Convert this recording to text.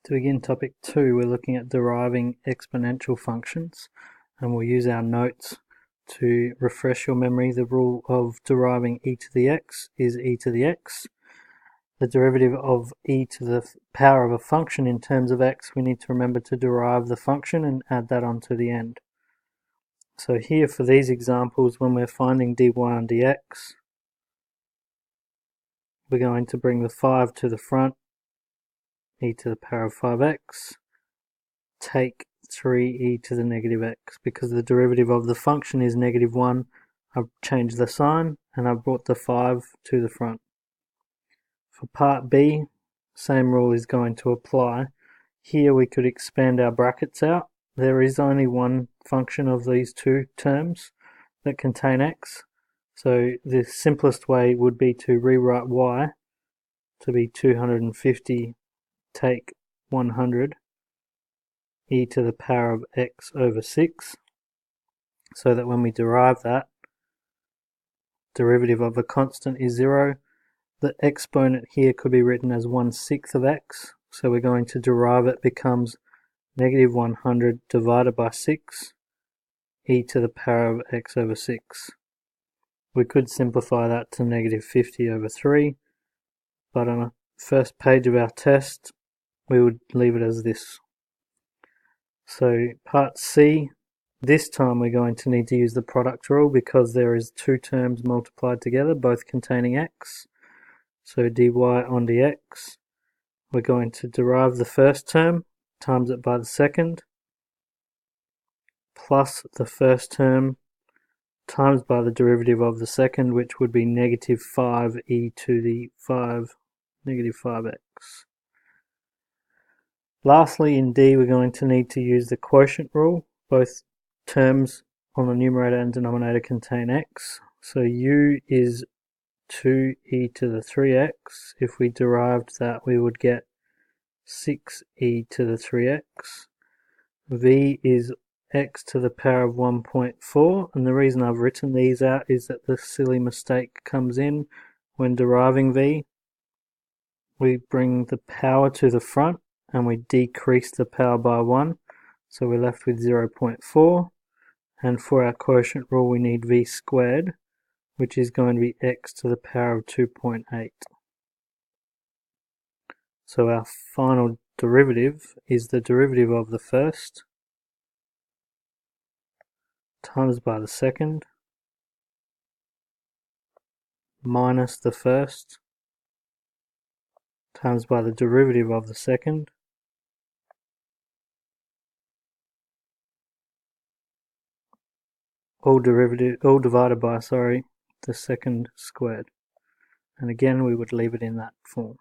To begin topic 2, we're looking at deriving exponential functions, and we'll use our notes to refresh your memory. The rule of deriving e to the x is e to the x. The derivative of e to the power of a function in terms of x, we need to remember to derive the function and add that onto the end. So here for these examples, when we're finding dy on dx, we're going to bring the 5 to the front, e to the power of 5x, take 3e to the negative x. Because the derivative of the function is -1, I've changed the sign and I've brought the 5 to the front. For part B, same rule is going to apply. Here we could expand our brackets out. There is only one function of these two terms that contain x. So the simplest way would be to rewrite y to be 250 take 100 e to the power of x over 6, so that when we derive that, derivative of a constant is 0. The exponent here could be written as 1/6 of x, so we're going to derive it becomes -100 divided by 6 e to the power of x over 6. We could simplify that to -50 over 3, but on the first page of our test we would leave it as this. So part C, this time we're going to need to use the product rule because there is two terms multiplied together, both containing x. So dy on dx, we're going to derive the first term, times it by the second, plus the first term times by the derivative of the second, which would be -5e to the -5x. Lastly, in D, we're going to need to use the quotient rule. Both terms on the numerator and denominator contain x. So u is 2e to the 3x. If we derived that, we would get 6e to the 3x. V is x to the power of 1.4, and the reason I've written these out is that the silly mistake comes in when deriving v. We bring the power to the front and we decrease the power by 1, so we're left with 0.4, and for our quotient rule we need v squared, which is going to be x to the power of 2.8. So our final derivative is the derivative of the first times by the second minus the first times by the derivative of the second all divided by the second squared. And again we would leave it in that form.